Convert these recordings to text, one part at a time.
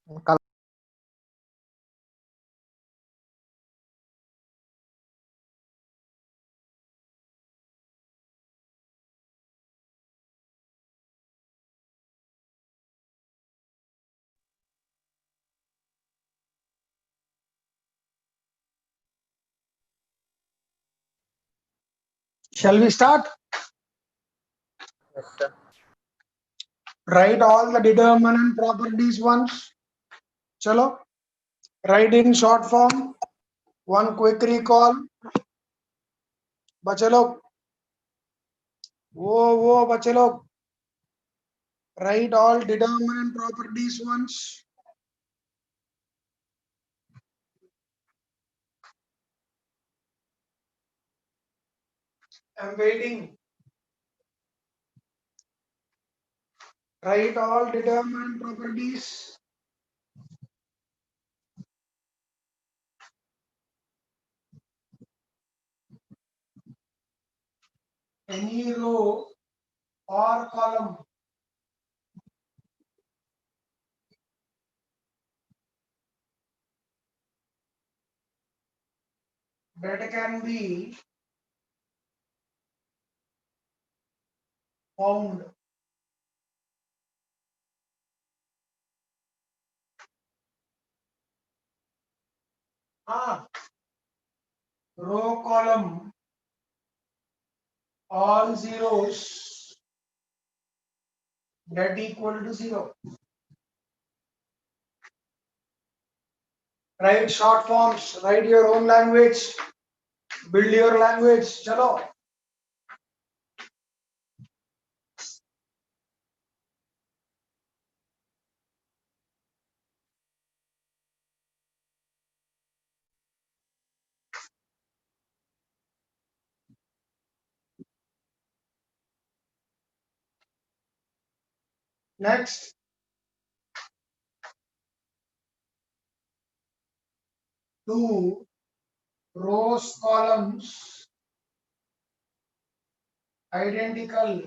कल shall we start? Yes, sir. Write all the determinant properties once. Chalo. Write in short form. One quick recall. बच्चे लोग वो बच्चे लोग write all determinant properties once. I'm waiting. Write all determinant properties. Any row or column that can be found row column all zeros that equal to 0. Write short forms, write your own language, build your language. Chalo. Next, two rows columns identical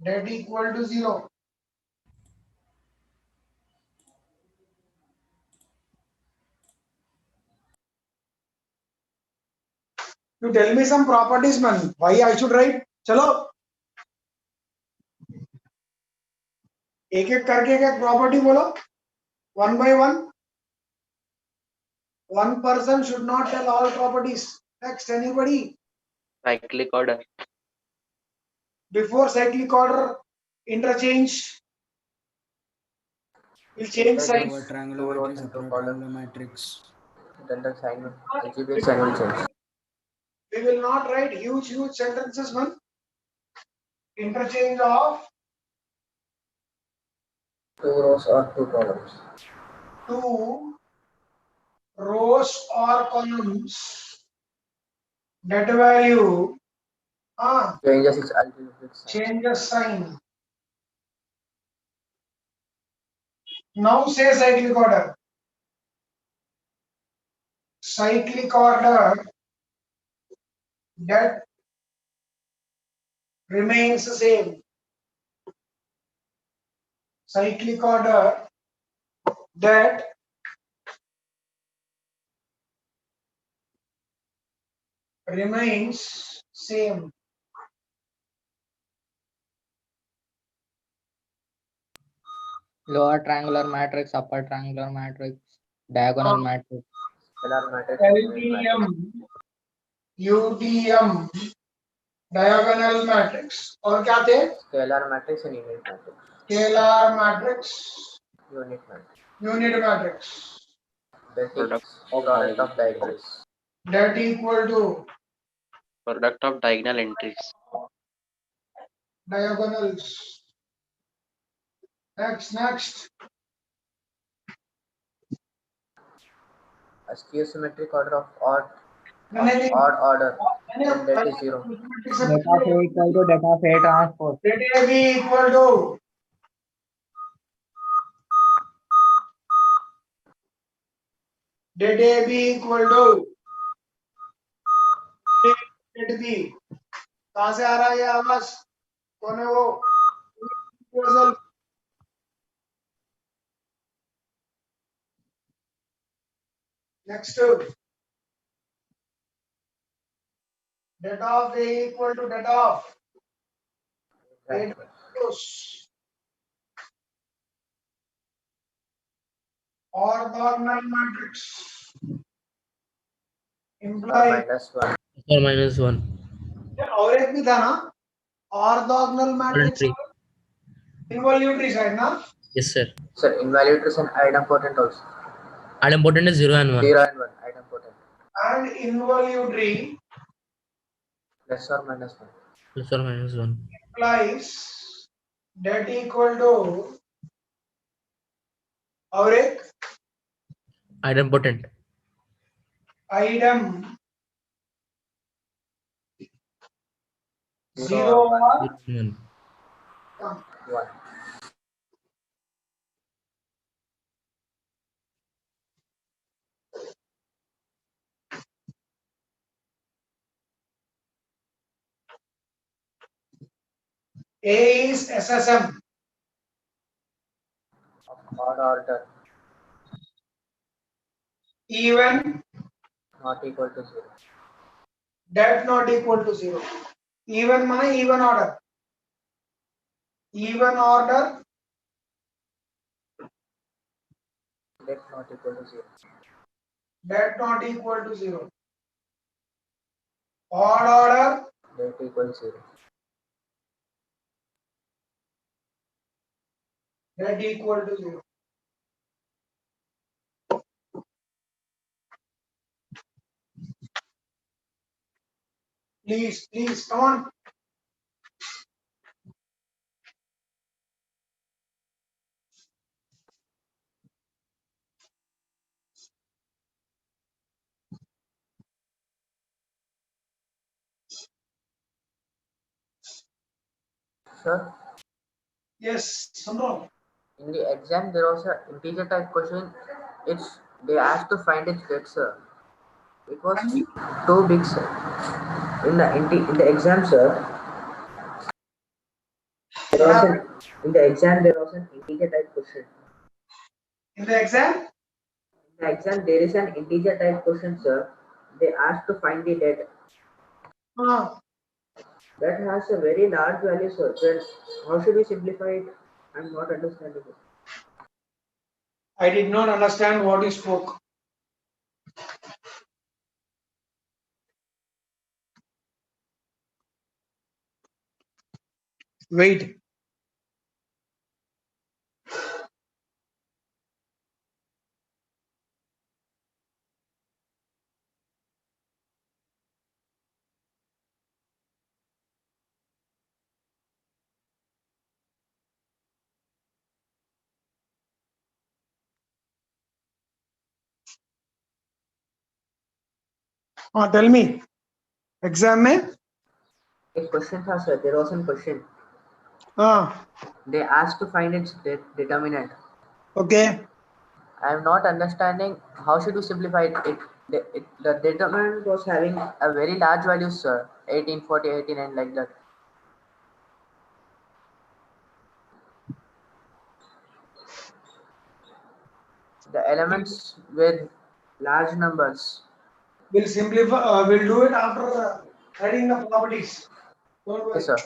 that equal to 0. You tell me some properties, man. Why I should write? चलो एक एक करके एक property बोलो one by one. One person should not tell all properties. Next, anybody? Cyclic order. Before cyclic order, interchange. We'll change sign. Lower triangular matrix, upper triangular matrix. Then the sign, algebraic sign will change. We will not write huge sentences, man. Interchange of Two rows or two columns. two rows or columns. That value Changes its algebraic sign. changes sign. Now say cyclic order. Cyclic order that remains the same. Cyclic order that remains same. Lower triangular matrix, upper triangular matrix, diagonal matrix. Scalar matrix and unit LTM, matrix. UTM, diagonal matrix. और क्या थे? Scalar matrix and unit matrix. Scalar matrix, Unit matrix. unit matrix. That is product of diagonals. That equal to Product of diagonal entries. diagonals. Next. A skew-symmetric order of odd नहीं, order, and that is 0. Data phi equal to data phi transpose. Data B equal to data B equal to data B. कहाँ से आ रहा है ये आवाज? कौन है वो? Yourself. Next, det of A equal to det of A plus orthogonal matrix implies -1. or minus 1. और एक भी था ना orthogonal matrix Three. involutory side ना Yes, sir. Sir, invaluator and idempotent also. Idempotent is 0 and 1. 0 and 1, idempotent. and involutory Plus or minus 1. Plus or minus 1. implies that equal to और एक Idempotent. idem 0 or 0 and 1. 1. A is SSM Of odd order, even not equal to 0. that not equal to 0 even माने even order That not equal to 0. that not equal to 0 odd order That equal 0. that equal to 0 please come on Sir, yes Sandro in the exam there was a integer type question. It's they asked to find its depth, sir. It was too big, sir. In the exam, sir, in the exam there was an integer type question. in the exam In the exam there is an integer type question, sir. They asked to find the depth. That has a very large value, sir. Then how should we simplify it? I'm not understanding it. I did not understand what you spoke wait tell me exam में A question था, sir. There was a question. हाँ They asked to find its determinant. okay I am not understanding how should we simplify it. The determinant was having a very large value, sir. 18, 40, 89 like that. The elements with large numbers. we'll simplify we'll do it after writing the properties don't worry Yes, sir.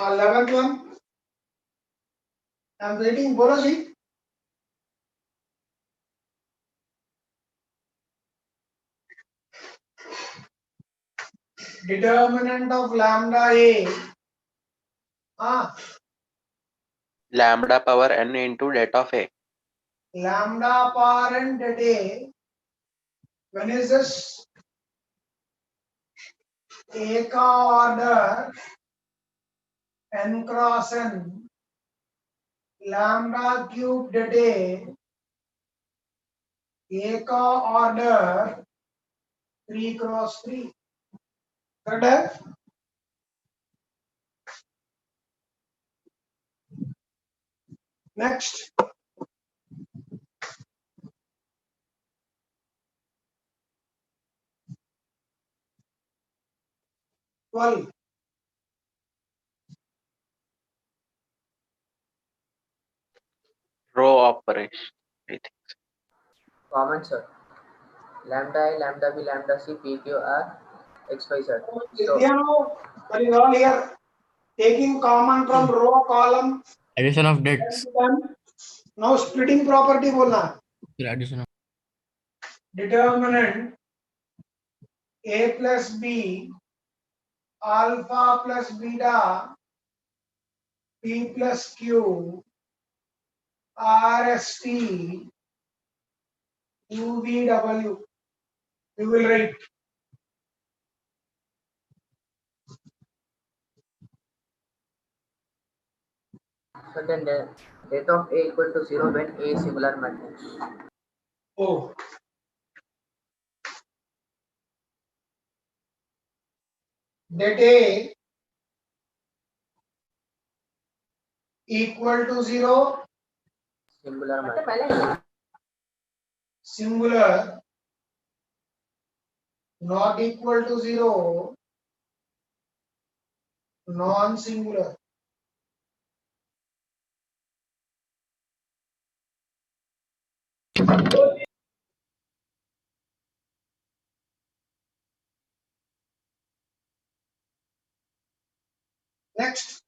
11th one I'm waiting बोलो जी determinant of lambda a lambda power n into det of A. Lambda power n det A. When is this? A का order n cross n. Lambda cube det A का order 3 cross 3. Correct है? Next. Well, Row operation. I think. Common, sir. Lambda I, lambda B, lambda C, P, Q, R, X, Y, Z. So, what is all here? Taking common from row column. Addition of debts. Now splitting property बोलना. Addition of Determinant A plus B, alpha plus beta, P plus Q, RST, UVW. We will write. so then the det of A equal to 0 when A is singular matrix. Oh. Det A equal to 0, Singular matrix. singular, not equal to 0, non-singular. Next.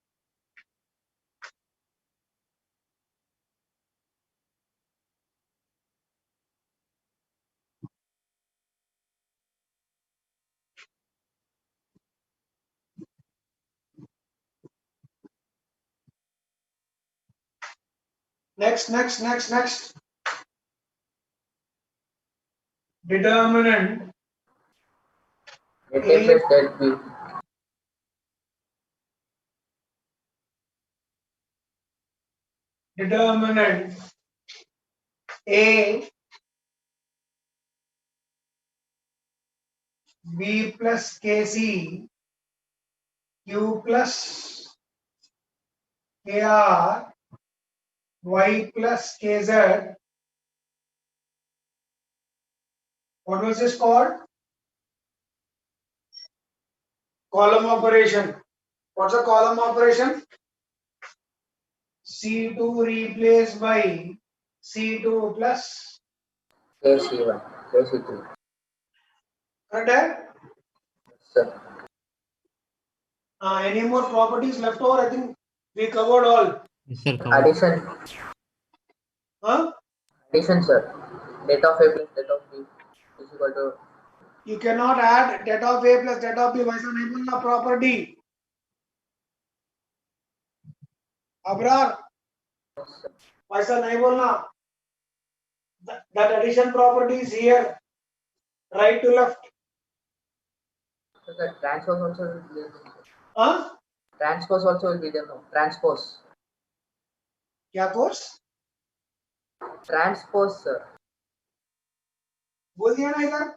Next. Determinant Det A plus det B. determinant A, B plus KC, Q plus KR, Y plus KZ. What was this called? Column operation. What's a column operation? C2 replaced by C2 plus. KC1, KC3. Correct? Sir. Any more properties left over? I think we covered all. yes, sir. Covered. Addition. Huh? Addition, sir. Det of A plus det of B is equal to. You cannot add det of A plus det of B. वैसा नहीं बोलना property. Abrar. वैसा नहीं बोलना. That addition property is here. Right to left. So the transpose also will be there. Huh? Transpose also will be there. No. Transpose. क्या course? Transpose, sir. बोल दिया ना इधर.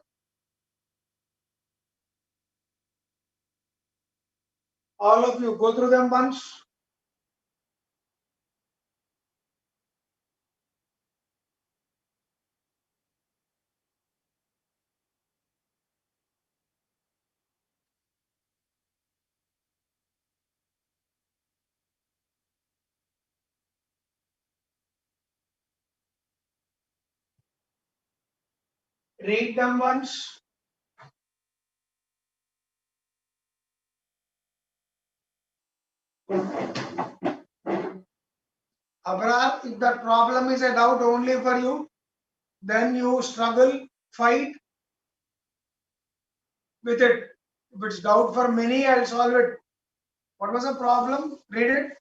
All of you go through them once. Read them once. Abrar, if that problem is a doubt only for you, then you struggle, fight with it. If it's doubt for many, I'll solve it. What was the problem? Read it.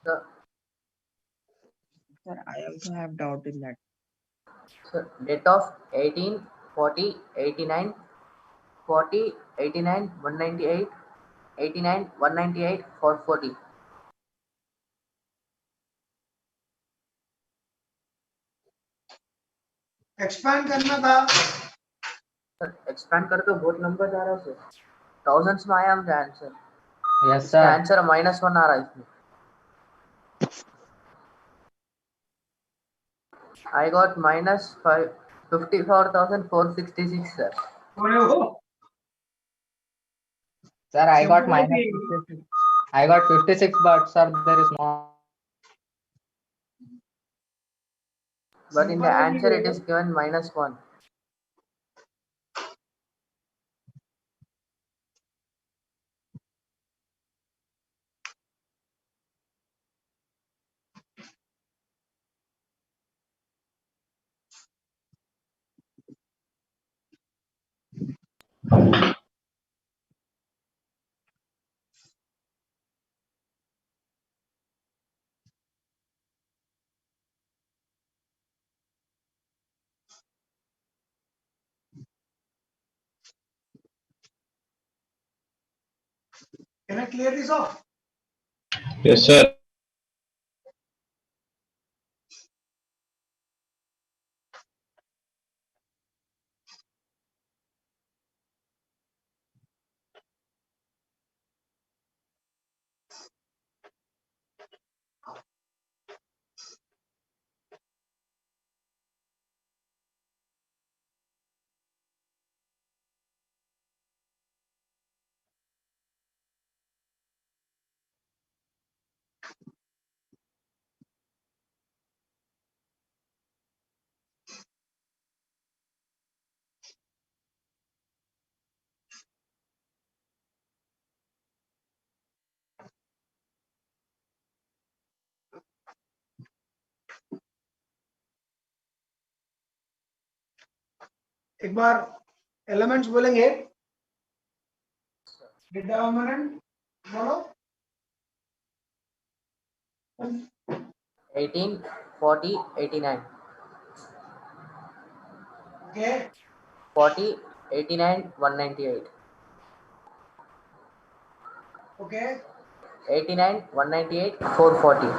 Sir, Sir, I also have doubt in that. sir, date of 18, 40, 89, 40, 89, 198, 89, 198, 440. Expand करना था. Sir expand कर तो बहुत number जा रहा है sir. Thousands में आया मुझे आंसर. Yes, इसका sir. आंसर -1 आ रहा है इसमें. I got -54,466 sir. अरे हो. Sir, I got Simple minus थी. 56. I got 56, but sir, there is no. But in the Simple answer it थी. is given -1. Can I clear this off? Yes, sir. एक बार elements बोलेंगे. Determinant बोलो. 18, 40, 89. Okay. 40, 89, 198. Okay. 89, 198, 440.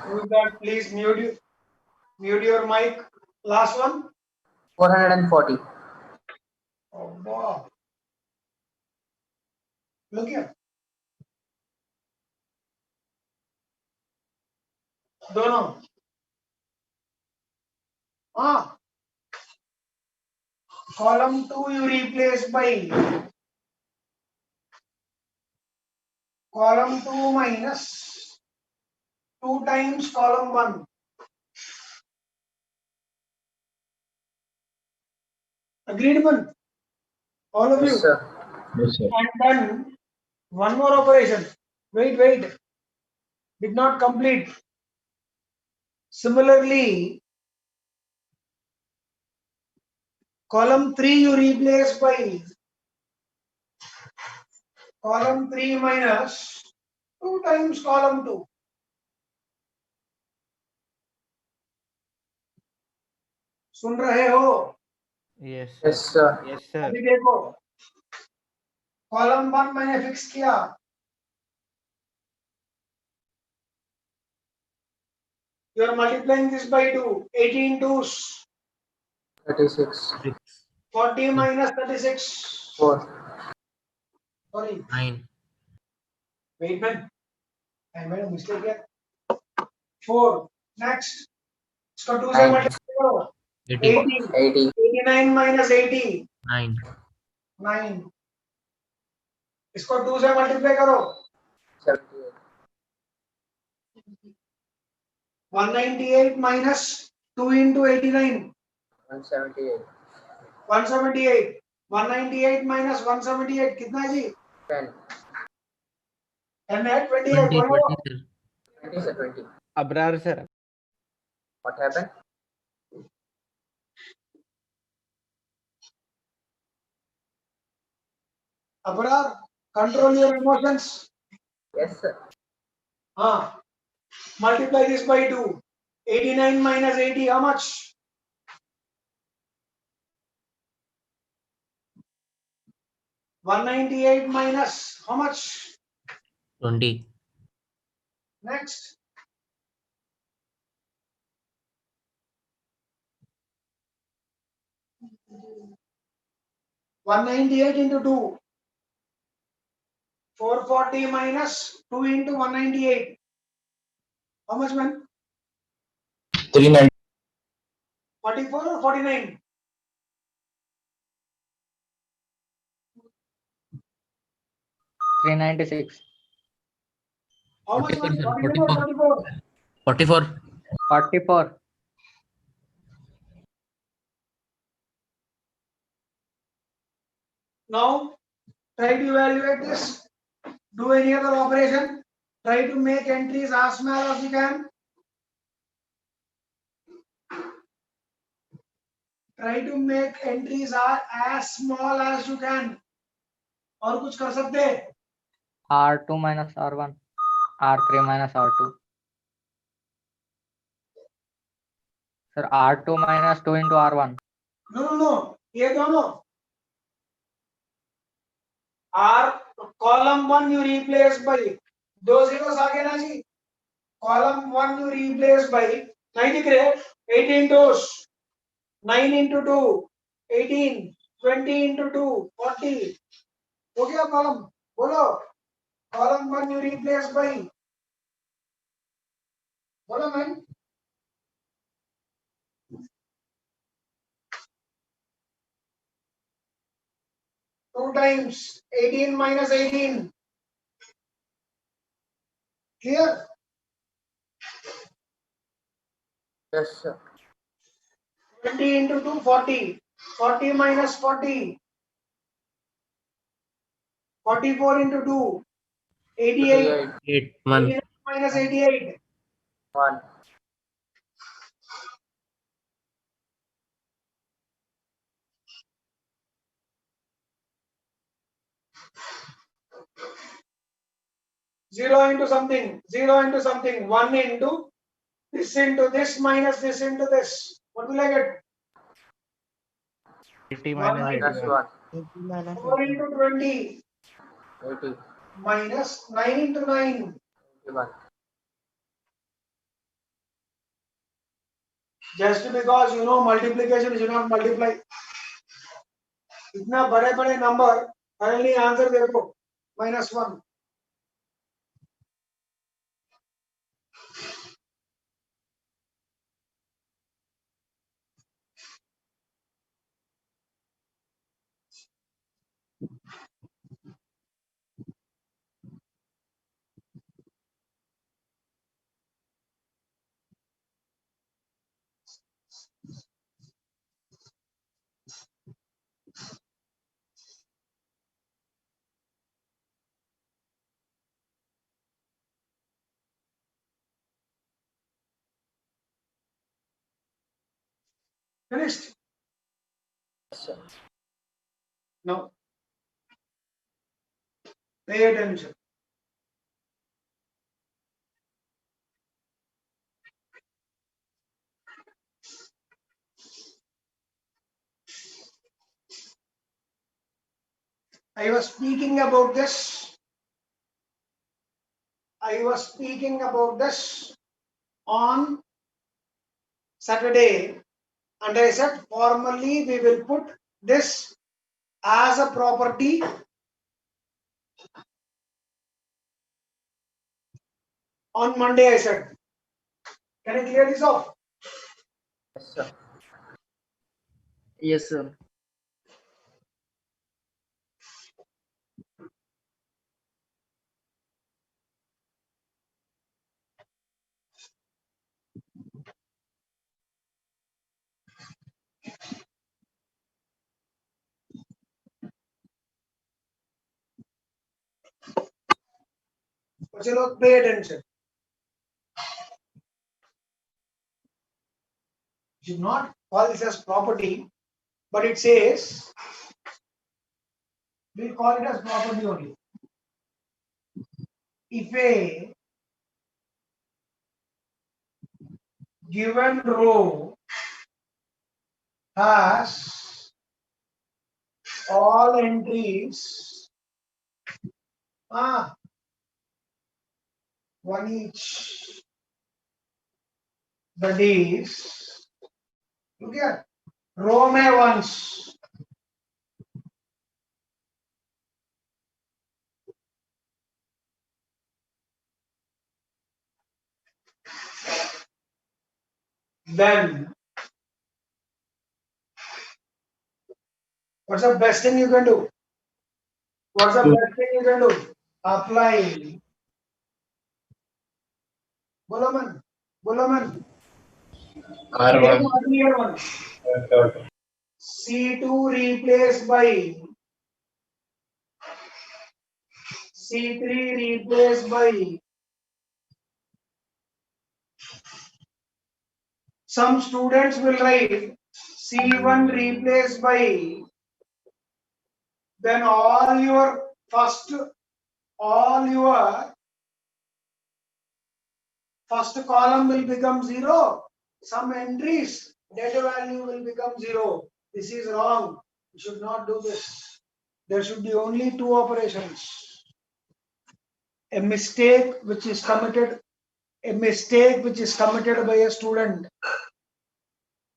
Who is that? Please mute your mic. Last one. 440. Oh wow. Look here. दोनों. हाँ. Column 2 you replace by column 2 minus 2 times column 1. Agreed one? All of Yes you? sir. Yes, sir. And then one more operation. Wait. Did not complete. Similarly, column 3 you replace by column 3 minus 2 times column 2. सुन रहे हो? Yes, Yes sir. sir. Yes, sir. अभी देखो. Column 1 मैंने fix किया. You are multiplying this by 2. 18 twos. 36. 6, 40 minus 36. 4. Sorry. 9, Wait man. I made a mistake here. 4. Next. इसको 2 से 9. Multiply करो. 80, 80. 80. 89 minus 80. 9, 9. इसको 2 से मल्टीप्लाई करो. 78. 198 minus 2 into 89. 178. 178. 198 minus 178 कितना है जी? 10. And at 20 है. 20, बोलो. 20, sir. 20 sir. 20. Abrar, sir. What happened? Abrar, control your emotions. Yes, sir. Multiply this by 2. 89 minus 80, how much? 198 minus how much? 20. Next. One 98 into 2. 440 minus 2 into 198. How much, man? 390. 44 or 49? 396. How much, 44, man? sir. 49 or 44? 44. 44. Now, try to evaluate this. Do any other operation. Try to make entries as small as you can. Try to make entries as small as you can. और कुछ कर सकते हैं? R2 minus R1. R3 minus R2. Sir, R2 minus 2 into R1. No. ये दोनों. R column 1 you replace by 2 zeros आगे ना जी. Column 1 you replace by नहीं दिख रहे 18 2s 9 into 2 18 20 into 2 40 हो गया column बोलो column 1 you replace by बोलो man 2 times 18 minus 18 clear Yes, sir. 20 into 2 40 40 minus 40 44 into 2 88 8. 1. 89 minus 88 1. Zero into something 1 into this minus this into this. What will I get? 80 1 minus Minus 80. 1. 4 into 20 80. minus 9 into 9. 81. Just because you know multiplication is not multiply. इतना बड़े बड़े number finally answer देखो -1. Finished. Yes, sir. Now pay attention. I was speaking about this. On Saturday, and I said formally we will put this as a property on Monday. I said, can I clear this off? Yes, sir. Yes, sir. Chalo, pay attention. You should not call this as property, but it says we'll call it as property only. if a given row has all entries, one each, that is, look here, row में once, then what's the best thing you can do? What's the best thing you can do? Apply. बोलो मन R1. clear one. C2 replaced by C3 replaced by some students will write C1 replaced by, then all your first column will become 0. Some entries, data value will become 0. This is wrong. You should not do this. There should be only 2 operations. A mistake which is committed by a student.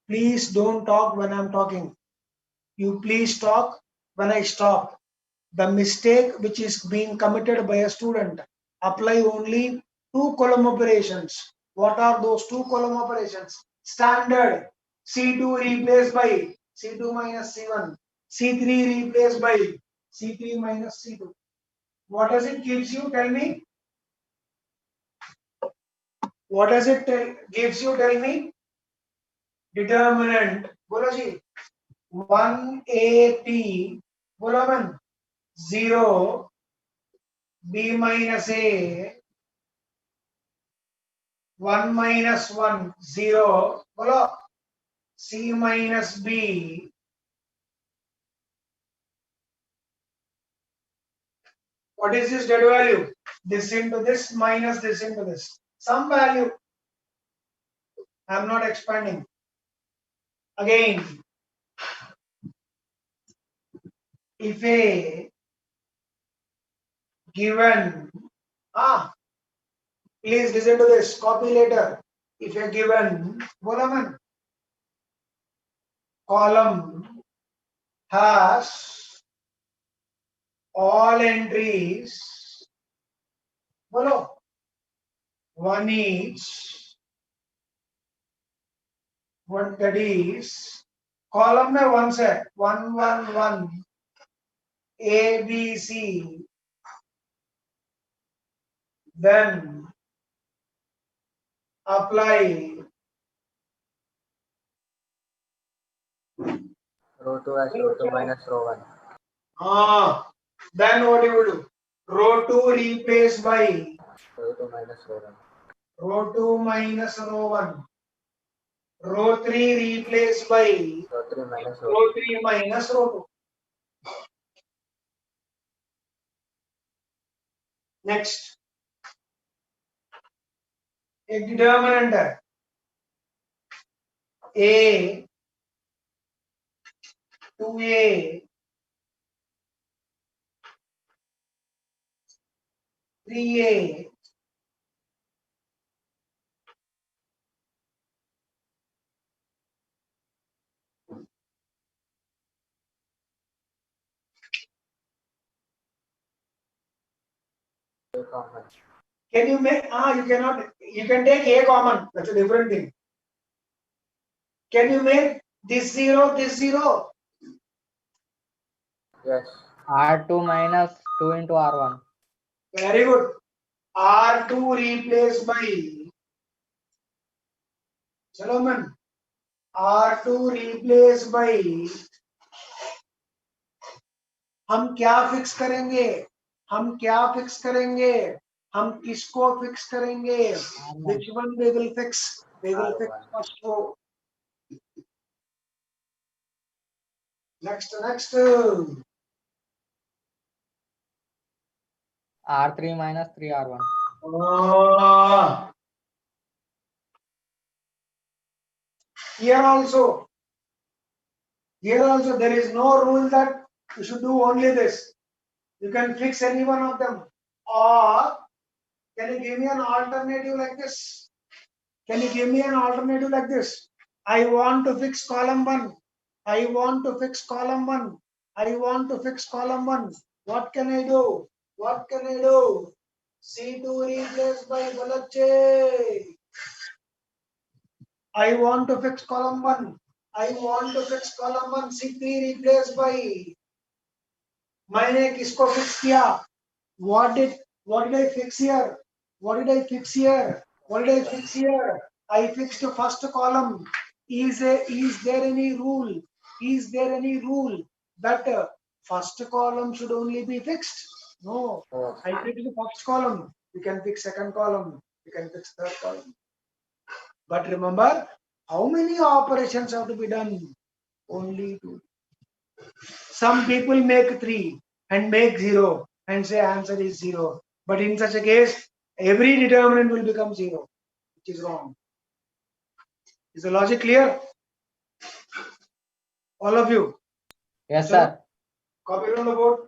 Please don't talk when I'm talking. You please talk when I stop. The mistake which is being committed by a student, apply only 2 column operations. What are those 2 column operations? Standard, C2 replaced by C2 minus C1, C3 replaced by C3 minus C2. What does it gives you? Tell me. What does it gives you? Tell me. Determinant. बोलो जी. 1AP. बोलो मन. 0. B minus A. 1 minus 1. 0. बोलो. C minus B. What is this data value? This into this minus this into this. Some value. I am not expanding. Again, if a given, please listen to this, copy later. If a given column has all entries, one each, what that is, column में one set, 1 1 1, A B C, then apply Row 2 as row 2 minus row 1. Then what you will do? Row 2 replaced by Row 2 minus row 1. row 2 minus row 1. Row 3 replaced by Row 3 minus row row 3 minus row 2. Next. एक determinant है. A 2A 3A A common. Can you make, you cannot, you can take A common, that's a different thing. Can you make this 0, this 0? Yes. R2 minus 2 into R1. Very good. R2 replaced by, चलो मन, R2 replaced by, हम क्या fix करेंगे? हम किसको fix करेंगे? Which one we will fix? We will fix first row. Next. R3 minus 3R1. Here also there is no rule that you should do only this. You can fix any one of them. Or can you give me an alternative like this? Can you give me an alternative like this? I want to fix column 1. I want to fix column 1. I want to fix column 1. What can I do? What can I do? C2 replaced by Balache. I want to fix column 1. I want to fix column 1. C3 replaced by. मैंने किसको fix किया? What did I fix here? What did I fix here? What did I fix here? I fixed the first column. Is there any rule? Is there any rule that first column should only be fixed? No. I fixed the first column. You can fix second column. You can fix third column. But remember, how many operations have to be done? Only 2. Some people make 3 and make 0 and say answer is 0. But in such a case, every determinant will become 0, which is wrong. Is the logic clear? All of you? Yes, So, sir. copy it on the board.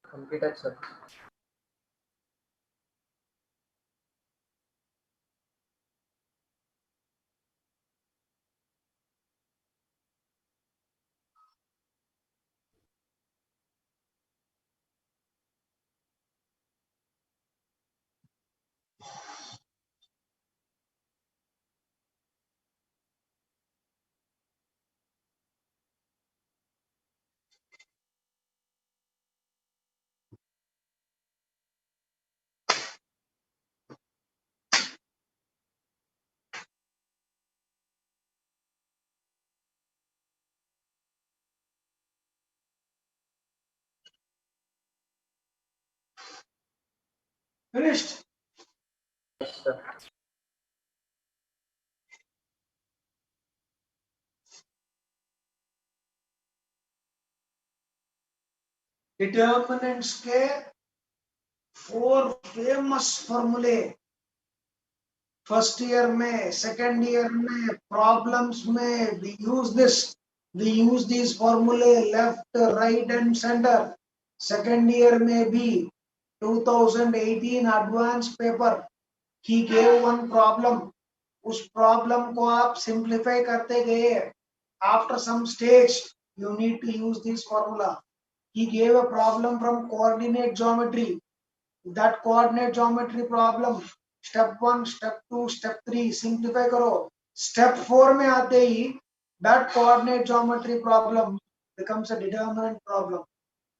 Completed, sir. Finished? Yes, sir. Determinants के 4 famous formulae. First year में, second year में, problems में, we use this. We use these formulae left, right and center. Second year में भी 2018 advanced paper. He gave one problem. उस problem को आप simplify करते गए. After some stage, You need to use this formula. He gave a problem from coordinate geometry. That coordinate geometry problem, step 1, step 2, step 3, simplify करो. Step 4 में आते ही that coordinate geometry problem becomes a determinant problem.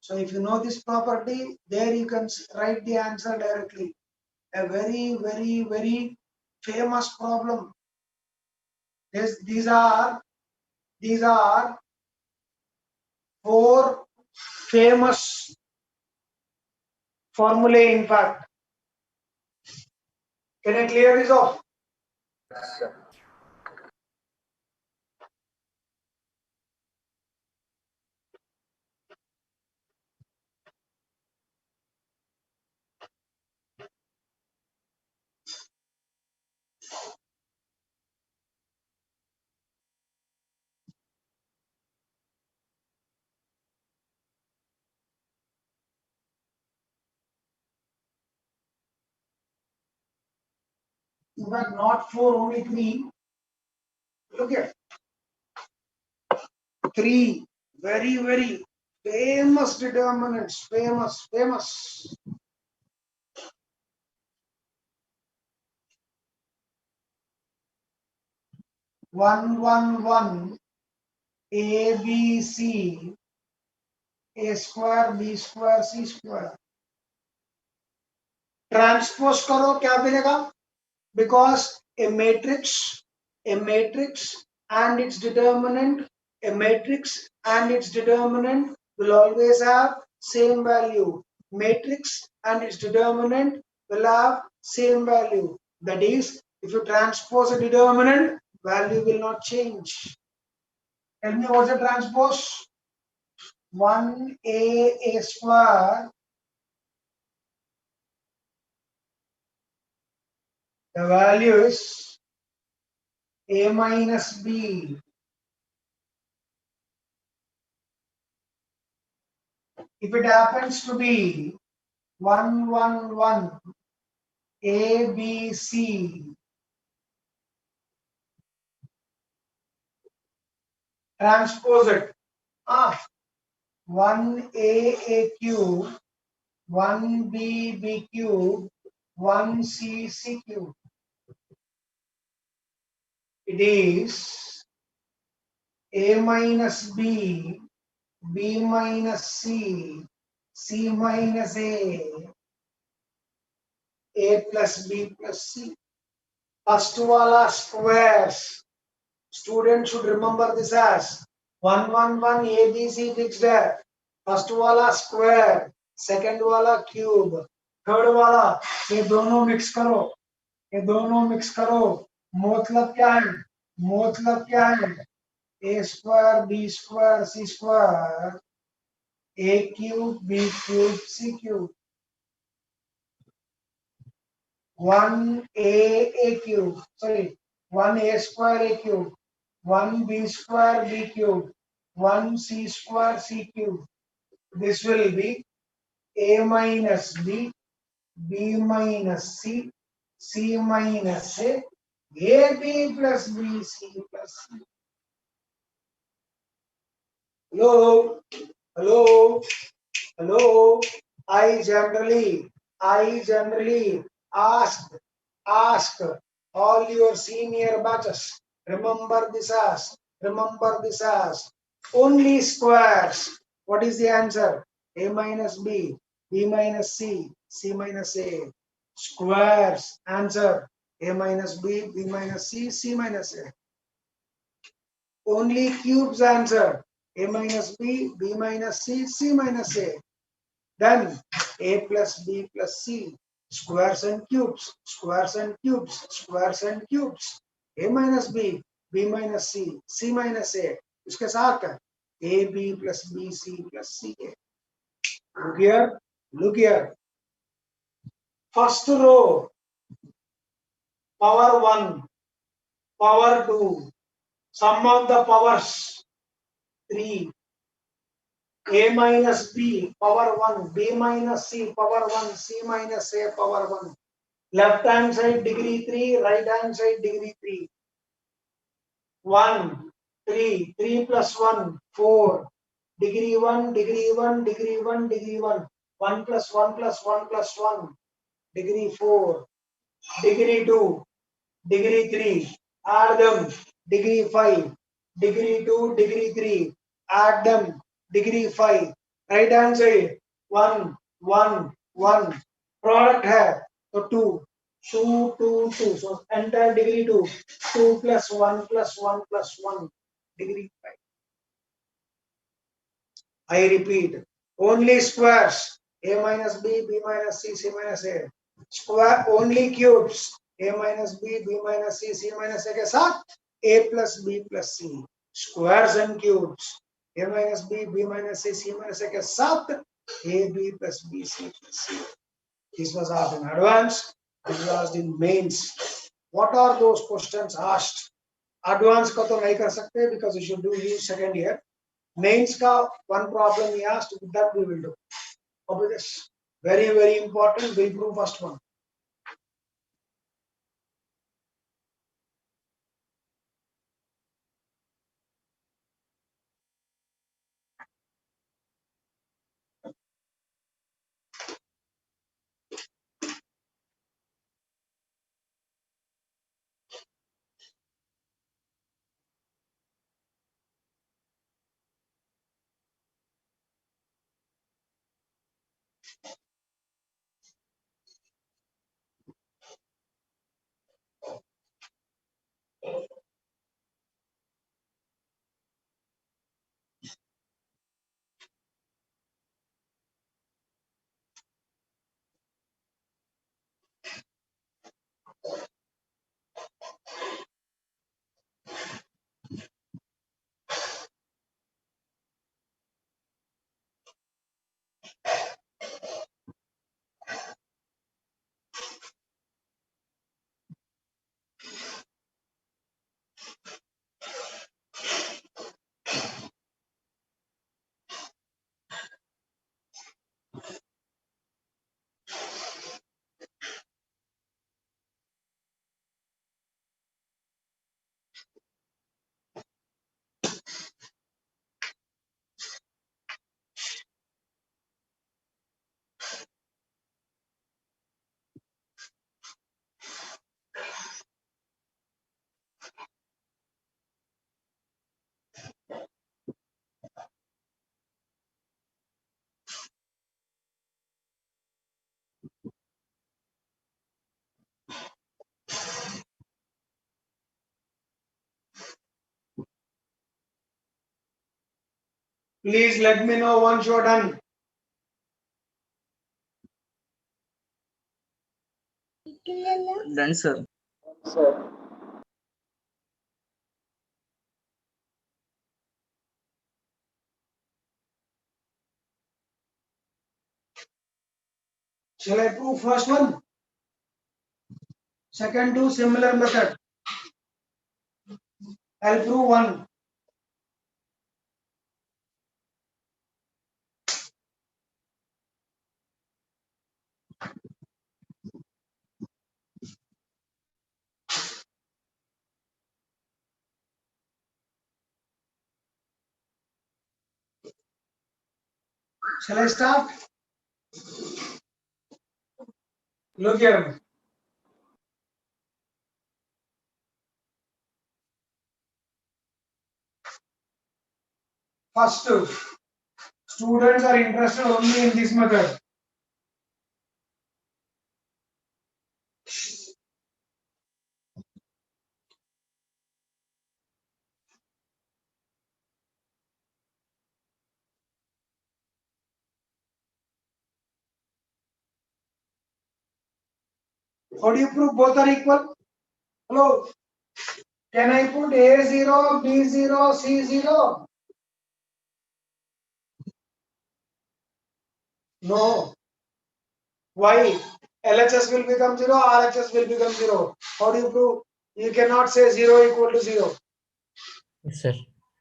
So if you know this property, there you can write the answer directly. A very, very, very famous problem. These are 4 famous formulae in fact. Can I clear this off? Yes, sir. In fact, not 4, only 3. Look at 3 very, very famous determinants. Famous. 1, 1, 1, A, B, C, A square, B square, C square. Transpose करो क्या मिलेगा? Because a matrix and its determinant, will always have same value. Matrix and its determinant will have same value. That is, if you transpose a determinant, value will not change. Tell me what's the transpose? 1A square. The value is A minus B. If it happens to be 1, 1, 1, A, B, C, transpose it. 1A cube, 1B cube, 1C cube. It is A minus B, B minus C, C minus A plus B plus C. First wala squares. Students should remember this as 1, 1, 1 A, B, C fixed there. First wala square, second wala cube, third wala ये दोनों mix करो. मतलब क्या है? A square, B square, C square, A cube, B cube, C cube. 1A cube. Sorry, 1A square A cube. 1B square B cube, 1C square C cube. This will be A minus B, B minus C, C minus A, AB plus B, C plus C. Hello? I generally ask all your senior batches. Remember this as only squares. What is the answer? A minus B, B minus C, C minus A. Squares. Answer. A minus B, B minus C, C minus A. Only cubes answer. A minus B, B minus C, C minus A. Then A plus B plus C. Squares and cubes. A minus B, B minus C, C minus A. इसके साथ A B plus B C plus C A. Look here. First row, power 1, power 2. Sum of the powers 3. A minus B power 1, B minus C power 1, C minus A power 1. Left hand side degree 3, right hand side degree 3. 1, 3 plus 1, 4. Degree 1, degree 1, degree 1, degree 1. 1 plus 1 plus 1 plus 1. Degree 4. Degree 2. Degree 3. Add them. Degree 5. Degree 2, degree 3. Add them. Degree 5. Right hand side. 1, 1, 1. Product है तो 2. 2, 2, 2. So entire degree 2. 2 plus 1 plus 1 plus 1. Degree 5. I repeat. Only squares. A minus B, B minus C, C minus A. Square only cubes. A minus B, B minus C, C minus A के साथ A plus B plus C. Squares and cubes. A minus B, B minus C, C minus A के साथ A, B plus B, C plus C. This was asked in advance. This was asked in mains. What are those questions asked? Advance का तो नहीं कर सकते because you should do use second year. Mains का one problem we asked, that we will do. Copy this. Very, very important. We'll prove first one. Please let me know once you're done. Done, sir. Shall I prove first one? Second two similar method. I'll prove one. Shall I start? Look here. First, students are interested only in this method. How do you prove both are equal? Hello. Can I put A0, B0, C0? No. Why? LHS will become 0, RHS will become 0. How do you prove? You cannot say 0 equal to 0. Yes, sir.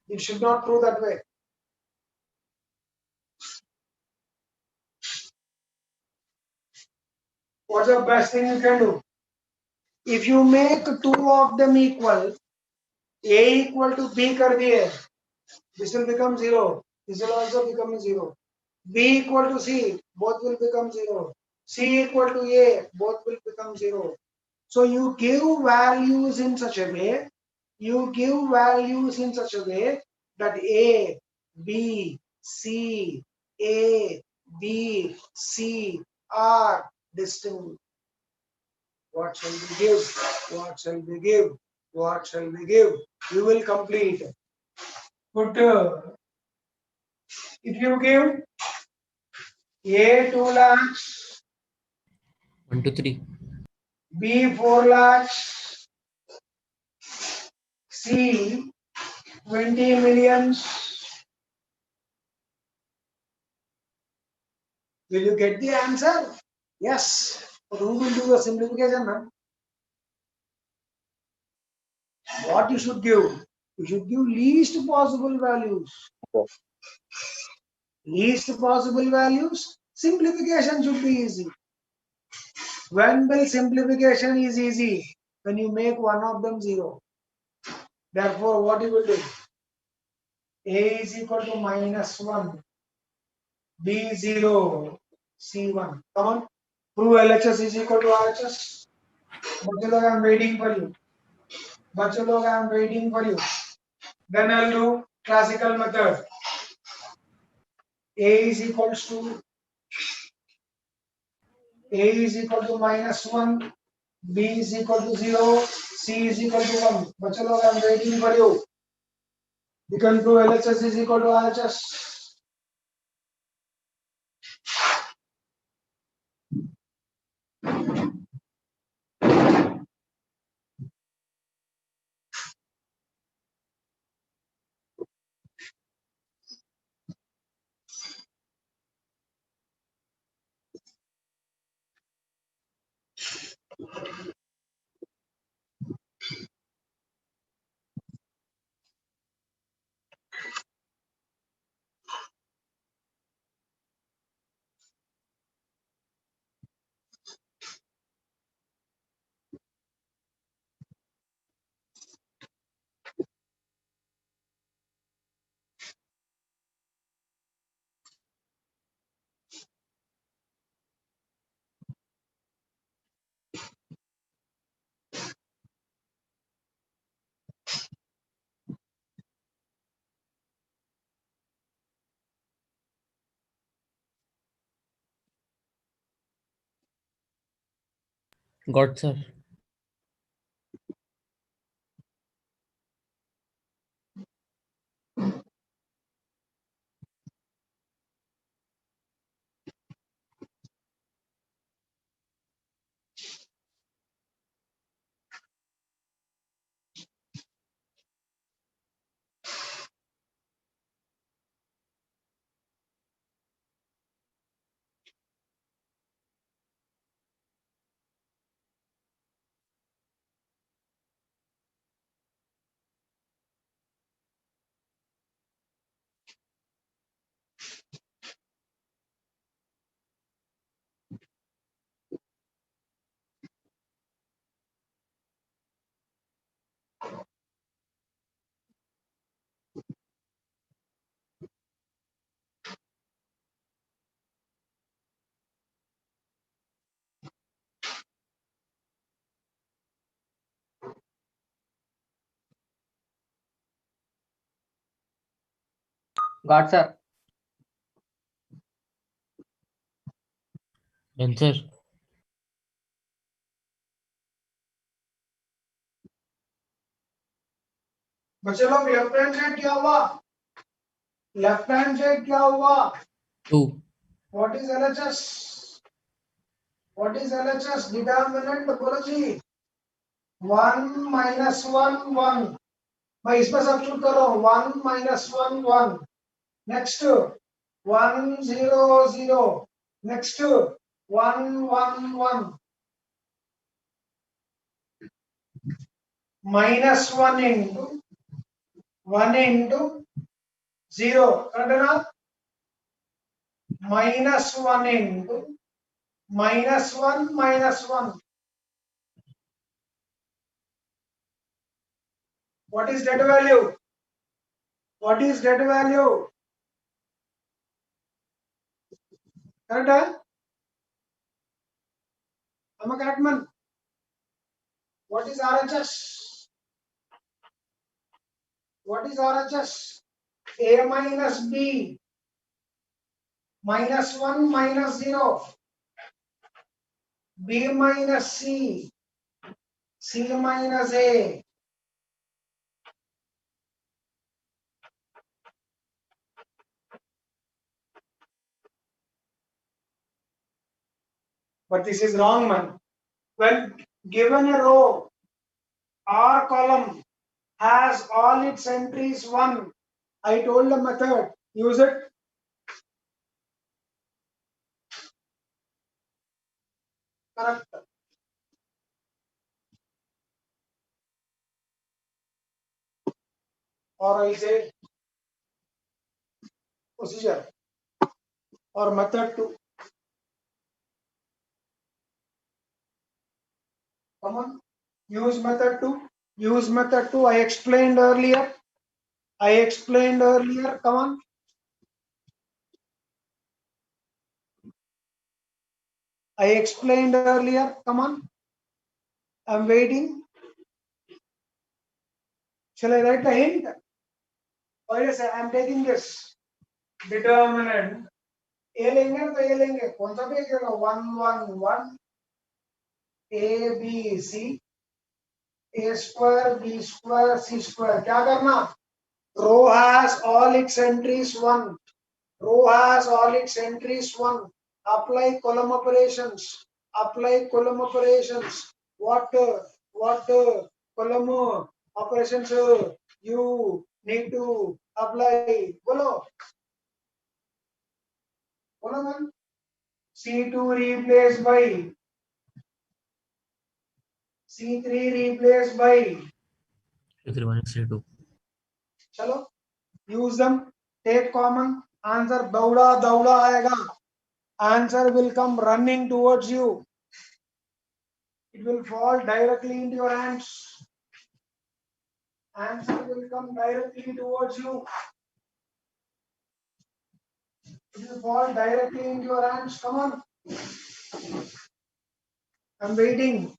You should not prove that way. What's the best thing you can do? If you make two of them equal, A equal to B कर दिए, this will become 0, this will also become 0. B equal to C, both will become 0. C equal to A, both will become 0. So you give values in such a way, that A, B, C, A, B, C are distinct. What shall we give? What shall we give? What shall we give? You will complete. Put if you give A 2 lakhs, 1 2 3. B 4 lakhs, C 20 millions, will you get the answer? Yes. But who will do the simplification, man? What you should give? You should give least possible values. Least possible values. Simplification should be easy. When will simplification is easy? When you make one of them 0. Therefore, what you will do? A is equal to -1, B 0, C 1. Come on. Prove LHS is equal to RHS. बच्चे लोग, I am waiting for you. बच्चे लोग, I am waiting for you. Then I'll do classical method. A is equals to -1, B is equal to 0, C is equal to 1. बच्चे लोग, I am waiting for you. You can prove LHS is equal to RHS. Got, sir. Got, sir. Done, sir. बच्चे लोग, left hand side क्या हुआ? Left hand side क्या हुआ? 2. What is LHS? What is LHS? Determinant बोलो जी. 1 minus 1 1. मैं इसमें substitute कर रहा हूँ. 1 minus 1 1. Next 1 0 0. Next 1 1 1. Minus 1 into 0. Correct है ना? Minus 1 into -1 -1. What is debt value? What is debt value? Correct? Huh? Am I correct, man? What is RHS? What is RHS? A minus B minus 1 minus 0. B minus C. C minus A. But this is wrong, man. When given a row or column has all its entries 1, I told the method, use it. Correct. Or I say procedure or method 2. Come on. Use method 2. Use method 2. I explained earlier. Come on. I explained earlier. Come on. I'm waiting. Shall I write the hint? Or yes, I'm taking this. Determinant. A लेंगे तो A लेंगे. कौन सा page लेगा? 1 1 1 A B C A square B square C square. क्या करना? Row has all its entries 1. Row has all its entries 1. Apply column operations. Apply column operations. What column operations you need to apply? Follow. Follow man. C2 replaced by C3 replaced by. C3 minus C2. चलो. Use them. Take common. Answer दौड़ा दौड़ा आएगा. Answer will come running towards you. It will fall directly into your hands. Answer will come directly towards you. It will fall directly into your hands. Come on. I'm waiting.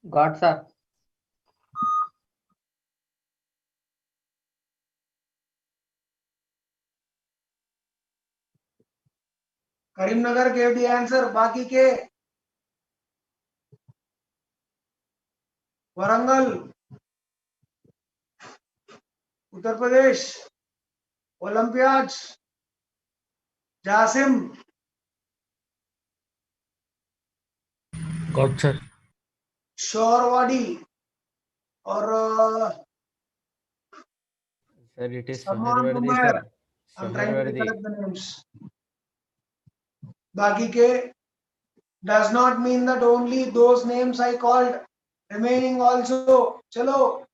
Got sir. Karimnagar gave the answer. बाकी के Warangal, Uttar Pradesh, Olympiads, Jasim, Got sir. Shorwadi, or Sir, it is someone Suharvardi, somewhere. sir. I'm trying to Suharvardi. recollect the names. बाकी के does not mean that only those names I called. Remaining also. चलो.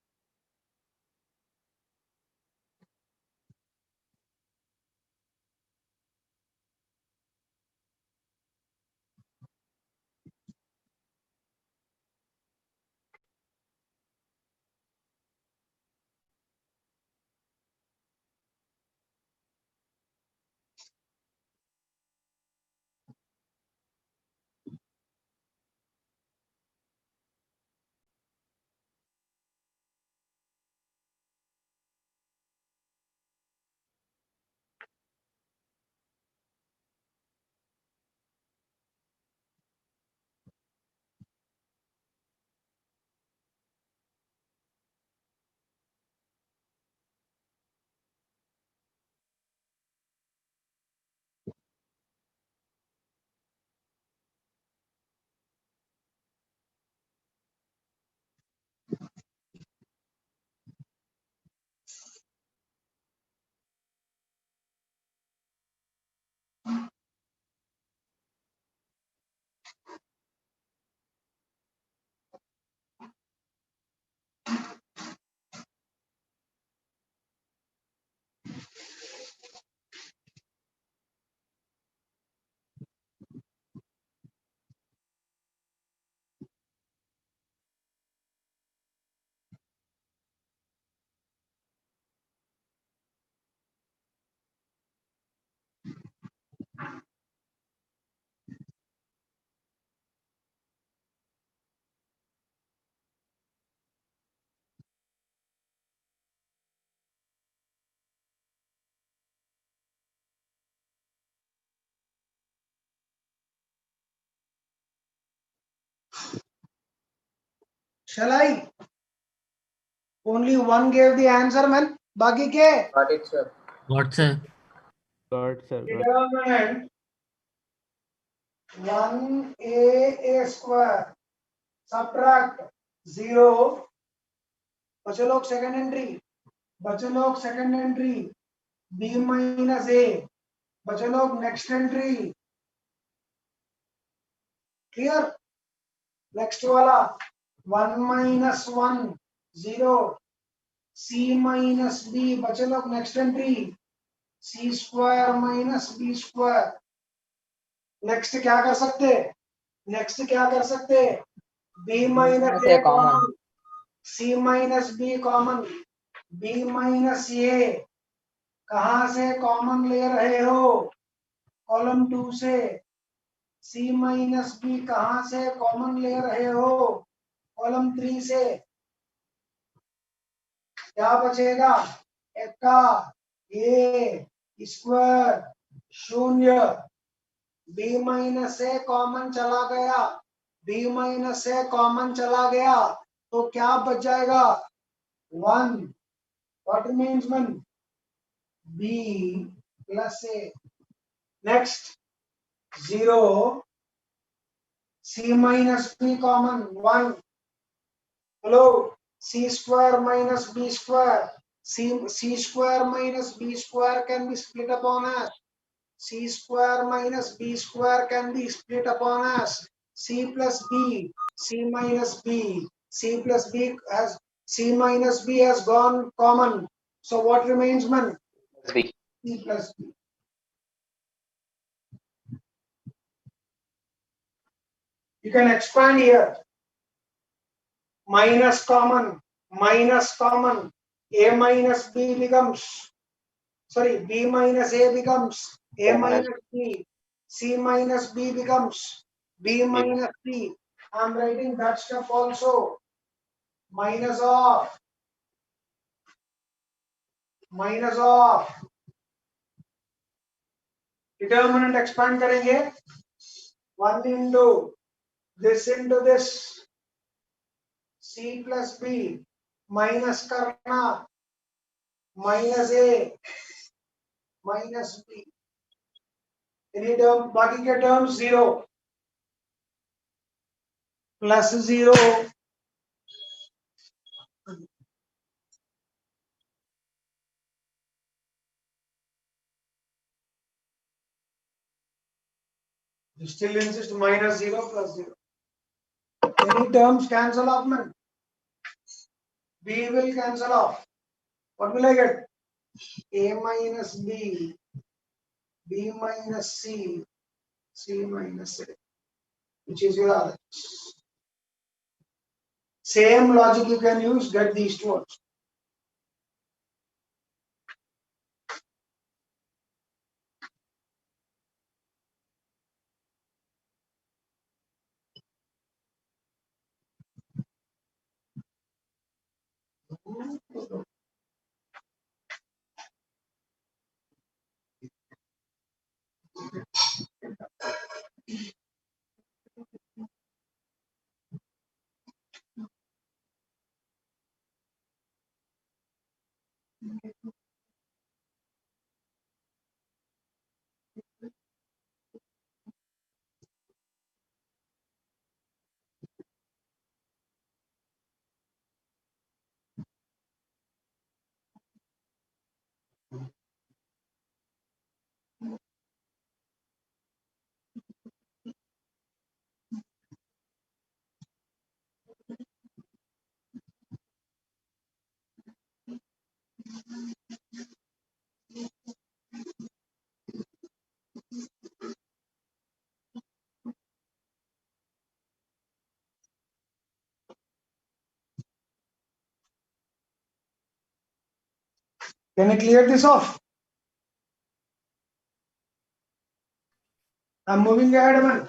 Shall I? Only one gave the answer, man. Baki ke? Got it, sir. What, sir? Got sir. Got. Determinant 1a square. Subtract 0. बचे लोग second entry. बचे लोग second entry. b minus a. बचे लोग next entry. Clear? Next वाला 1 minus 1 0. c minus b. बचे लोग next entry. c square minus b square. Next क्या कर सकते? Next क्या कर सकते? b minus a common. c minus b common. b minus a कहाँ से कॉमन ले रहे हो? कॉलम 2 से. c माइनस b कहाँ से कॉमन ले रहे हो? कॉलम 3 से. क्या बचेगा? एक्का a स्क्वायर शून्य. b माइनस a कॉमन चला गया. b माइनस a कॉमन चला गया तो क्या बच जाएगा? 1. What means 1? b plus a. Next 0. c minus b common 1. Hello, c square minus b square. C square minus b square can be split upon as. C square minus b square can be split upon as c plus b. C minus b. C plus b has c minus b has gone common. So what remains, man? B. C plus b. You can expand here. Minus common. A minus b becomes, sorry, b minus a becomes a minus b. C minus b becomes b minus c. I'm writing that stuff also. Minus of. Determinant expand करेंगे. 1 into this. C plus b minus करना. Minus a minus b. Any term, बाकी के terms 0. Plus 0. You still insist minus 0 plus 0. Any terms cancel off, man. B will cancel off. What will I get? A minus B, B minus C, C minus A, which is your RHS. Same logic you can use, get these two also. Can I clear this off? I'm moving ahead, man.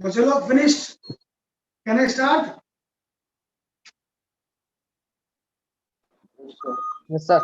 तो चलो finished. Can I start? Yes, sir.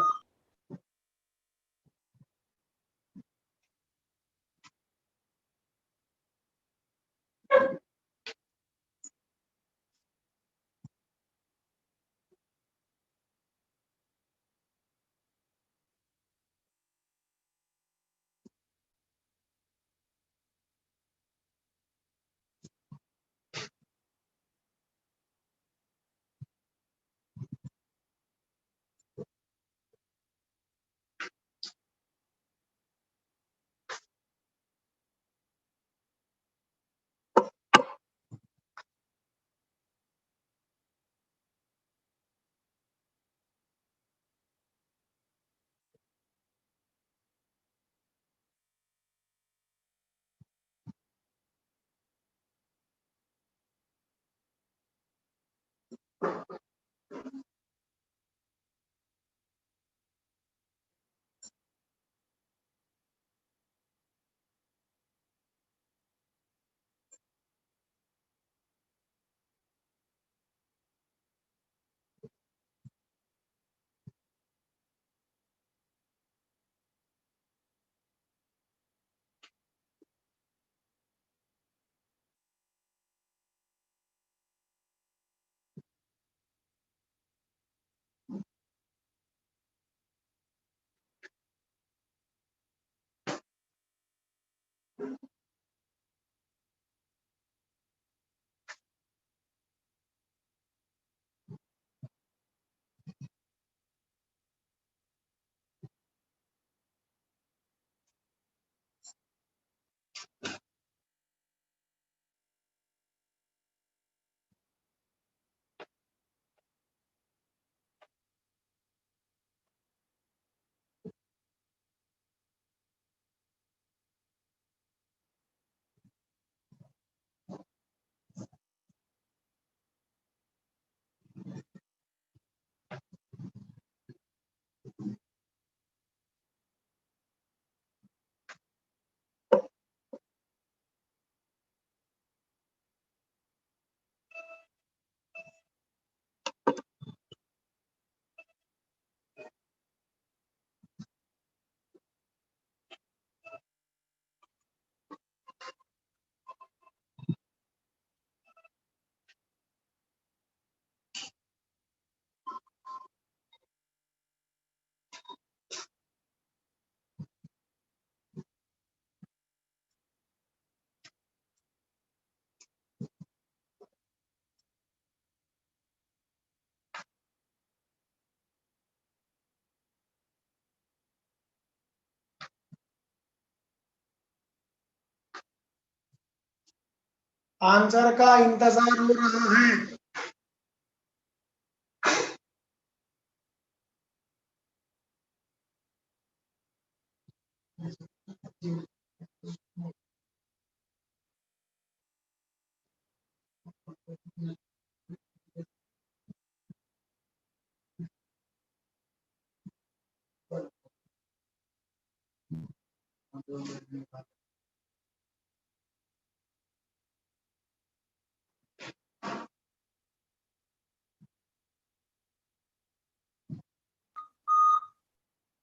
Answer का इंतजार हो रहा है.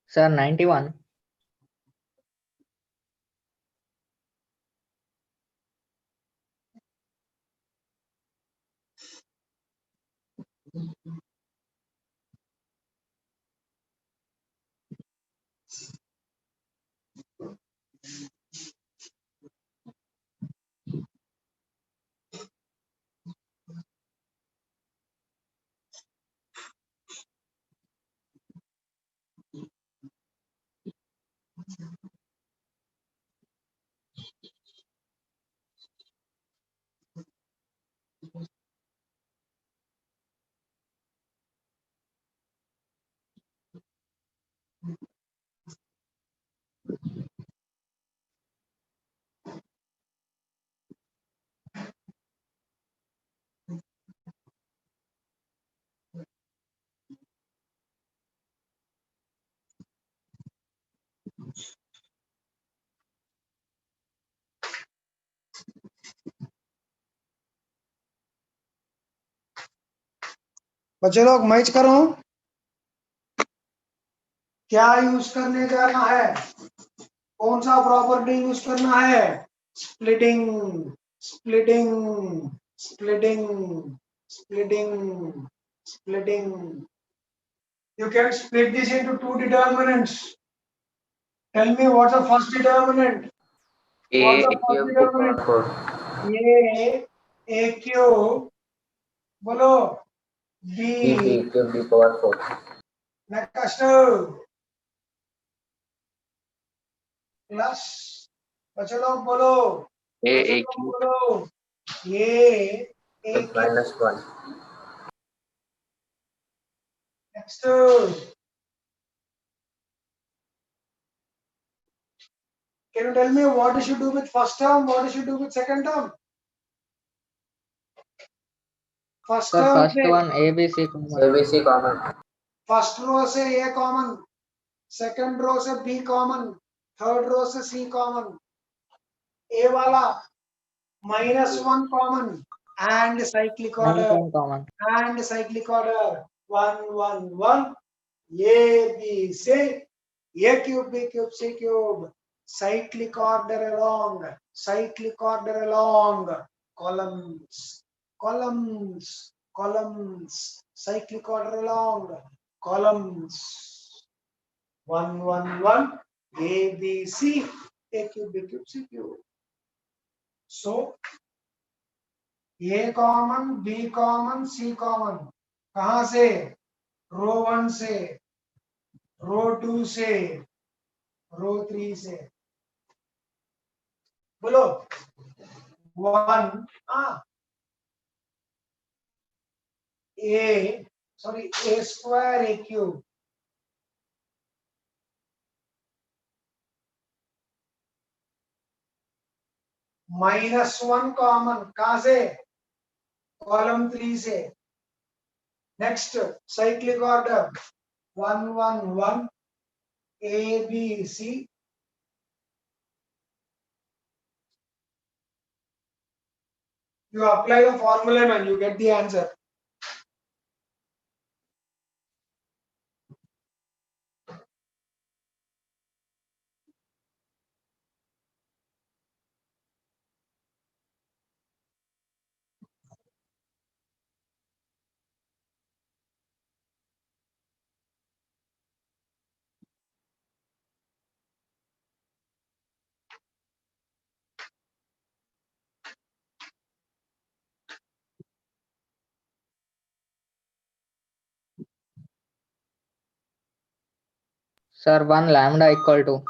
Sir, 91. बच्चे लोग match करो, क्या यूज करने जाना है, कौन सा प्रॉपर्टी यूज करना है? Splitting, splitting, splitting, splitting, splitting. You can split this into two determinants. Tell me what's the first determinant? What's the A first cube B power determinant? 4. A cube, बोलो, B B cube B power 4. next plus, बच्चे लोग बोलो, बच्चे A लोग cube. बोलो, ये A With cube. minus 1. Next, can you tell me what you should do with first term, what you should do with second term? First Sir, term first से one ABC common. ABC common. First row से A common, second row से B common, third row से C common, A वाला -1 common and cyclic order, 1 common. and cyclic order 1 1 1 A B C A cube B cube C cube, cyclic order along, cyclic order along columns, columns, columns, cyclic order along columns 1 1 1 A B C A cube B cube C cube. So A common, B common, C common, कहां से? रो 1 से, रो 2 से, रो 3 से, बोलो 1 a sorry a square a cube -1 common, कहां से? Column 3 से. Next cyclic order 1 1 1 a b c. You apply the formula and you get the answer. Sir, 1 lambda equal to.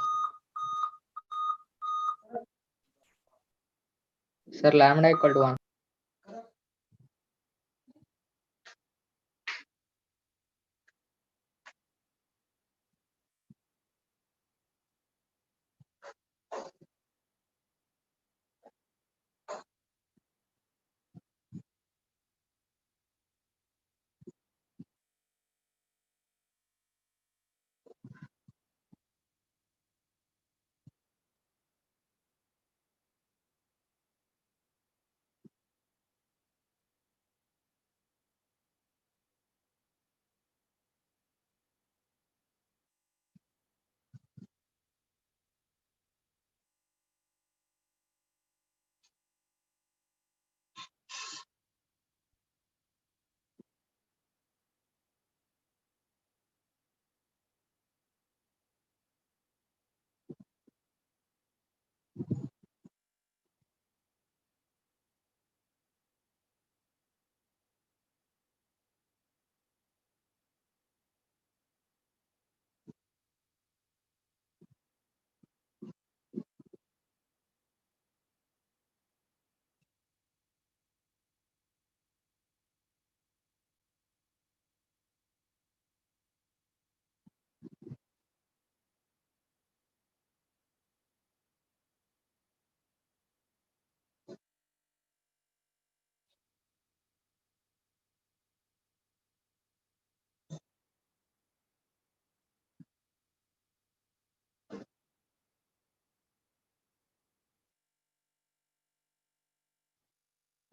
Sir, lambda equal to 1.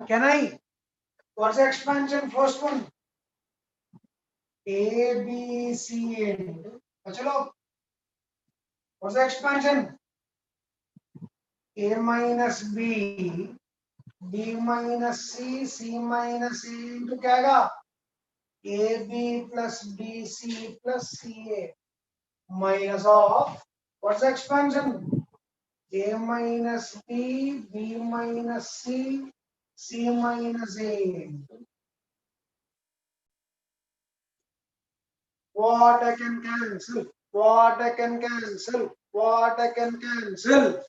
Can I? What's the expansion? First one. A, B, C, and chalo. What's the expansion? A minus B, B minus C, C minus A into क्या आएगा? AB plus BC plus CA minus of what's the expansion? A minus B, B minus C, C minus A. What I can cancel? What I can cancel? What I can cancel?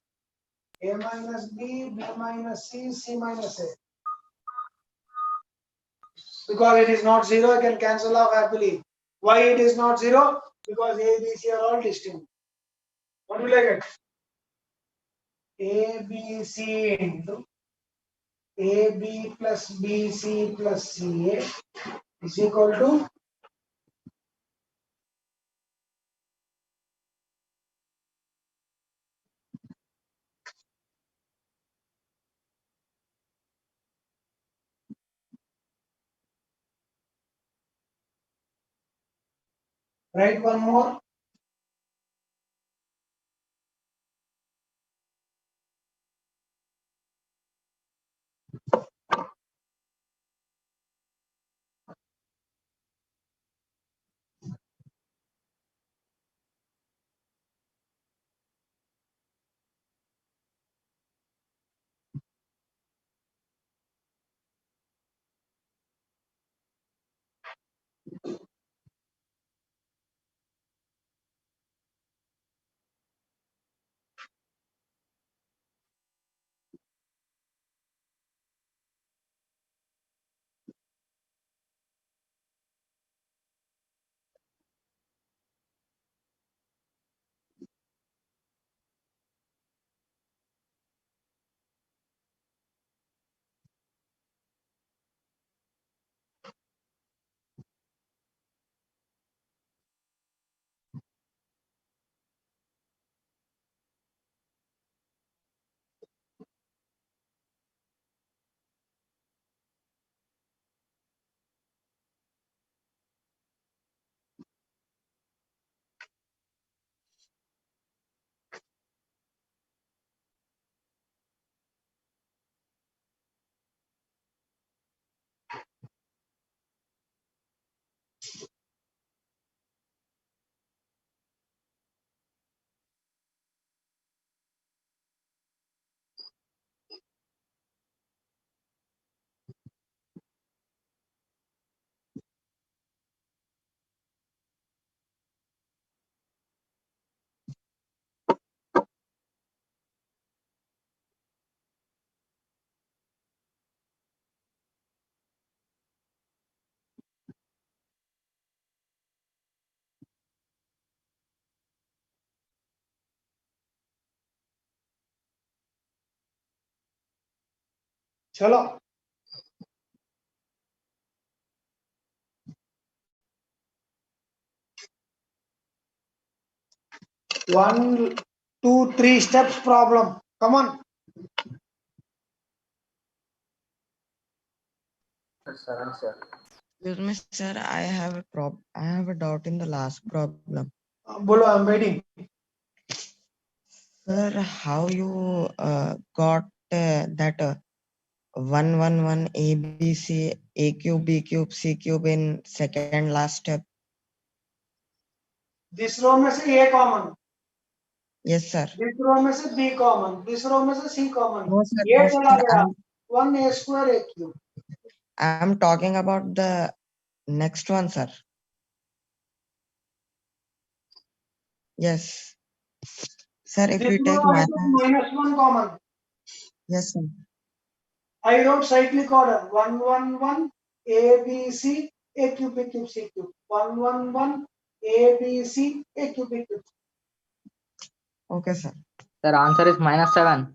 A minus B, B minus C, C minus A. Because it is not zero, I can cancel off happily. Why it is not zero? Because A, B, C are all distinct. What will I get? A, B, C into AB plus BC plus CA is equal to write one more. Chalo. 1, 2, 3 steps problem. Come on. Seven, sir. Excuse me, sir. I have a doubt in the last problem. Bolo, I'm waiting. Sir, how you got that 1 1 1 A B C A cube B cube C cube in second last step? This row में से A common. Yes, sir. This row में से B common. This row में से C common. No, sir. ये No, चला sir. गया. 1 A square A cube. I'm talking about the next one, sir. Yes. Sir, if This we take row I minus, took minus 1 common. yes, sir. I wrote cyclic order 1 1 1 A B C A cube B cube C cube 1 1 1 A B C A cube B cube. Okay, sir. Sir, answer is -7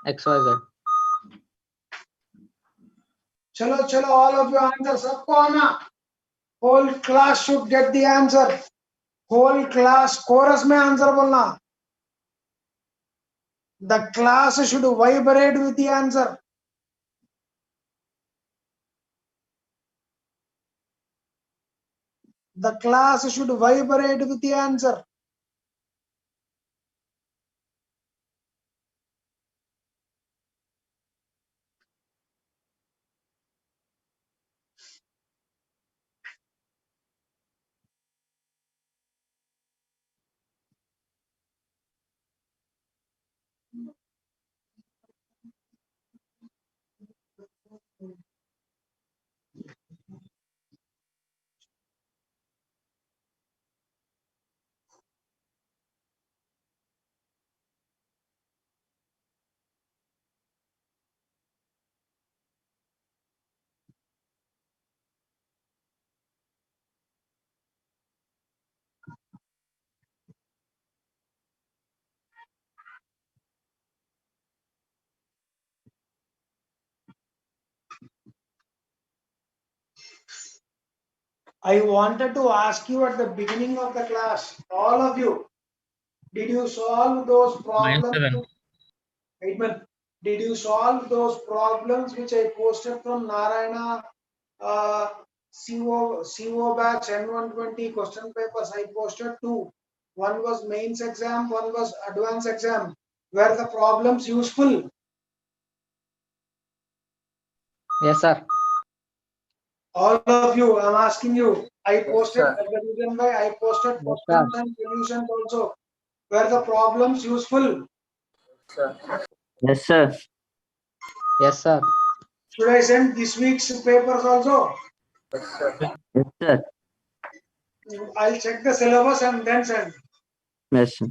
XYZ. Chalo chalo, all of you answer. सबको आना. Whole class should get the answer. Whole class chorus में answer बोलना. The class should vibrate with the answer. The class should vibrate with the answer. I wanted to ask you at the beginning of the class, all of you, did you solve those Minus problems? 7. Wait a minute. Did you solve those problems which I posted from Narayana CO batch N120 question papers? I posted two. One was mains exam, one was advanced exam. Were the problems useful? Yes, sir. All of you, I'm asking you. I posted sir. the reason why I posted Yes, sir. questions and solutions also. Were the problems useful? Sir. Yes, sir. Yes, sir. Should I send this week's papers also? Yes, sir. Yes, sir. I'll check the syllabus and then send. Yes, sir.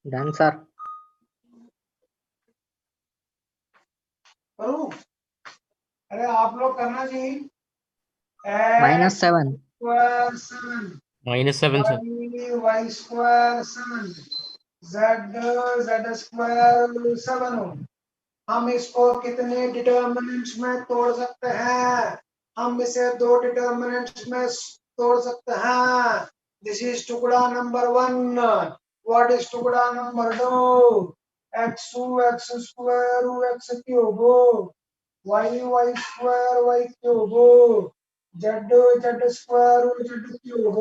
Done, sir. करूं? अरे आप लोग करना चाहिए Minus 7. Square 7 Minus 7, sir. y square 7 z square 7 हो। हम इसको कितने डिटर्मिनेंट्स में तोड़ सकते हैं? हम इसे दो डिटर्मिनेंट्स में तोड़ सकते हैं। दिस इज टुकड़ा नंबर 1। व्हाट इज टुकड़ा number 2? x square x cube y square y cube z square z cube.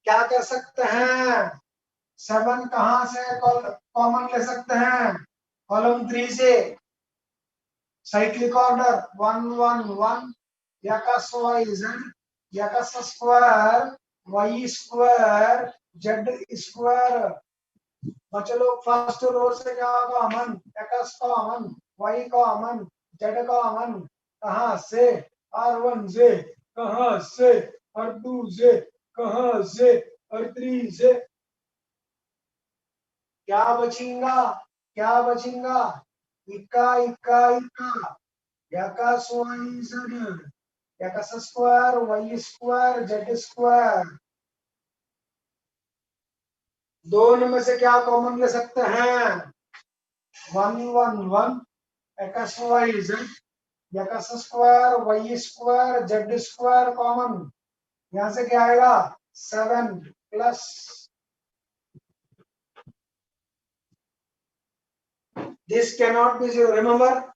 क्या कर सकते हैं? 7 कहाँ से कॉमन ले सकते हैं? कॉलम 3 से। Cyclic order 1 1 1 x y z x square y square z square. बच्चे लोग फर्स्ट रो से क्या common? x common, y common, z common. कहाँ से? R1 से। कहाँ से? R2 से। कहाँ से? R3 से। क्या बचेगा? क्या बचेगा? इक्का इक्का इक्का x y z x square y square z square. दोनों में से क्या कॉमन ले सकते हैं? 1 1 1 x y z x square y square z square common. यहाँ से क्या आएगा? 7 plus this cannot be 0. Remember,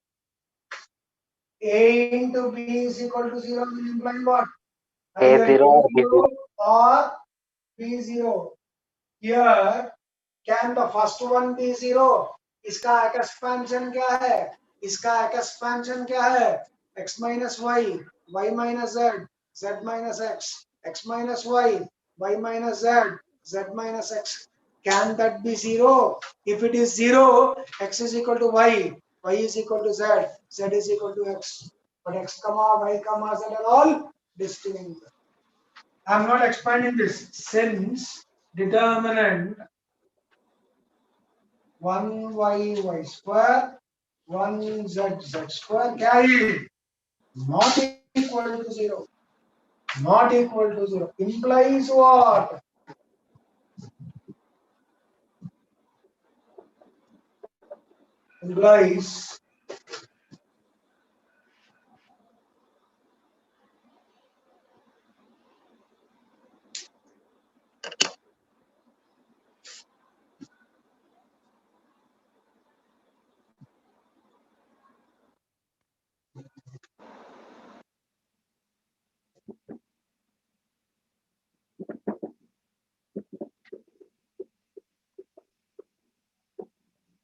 a into b is equal to 0 will imply what? Either A0 or B0. or b0. Here, can the first one be 0? इसका expansion क्या है? इसका expansion क्या है? x minus y, y minus z, z minus x, x minus y, y minus z, z minus x. Can that be 0? If it is 0, x is equal to y, y is equal to z, z is equal to x. But x comma y comma z are all distinct. I am not expanding this since determinant 1y square 1z square carry not equal to 0. Not equal to 0 implies what? Implies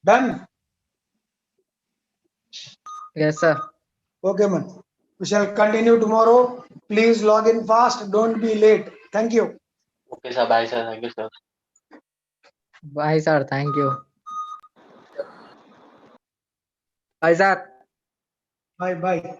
done. Yes, sir. Okay, man. We shall continue tomorrow. Please log in fast. Don't be late. Thank you. Okay, sir. Bye, sir. Thank you, sir. Bye, sir. Thank you. Bye, sir. Bye bye.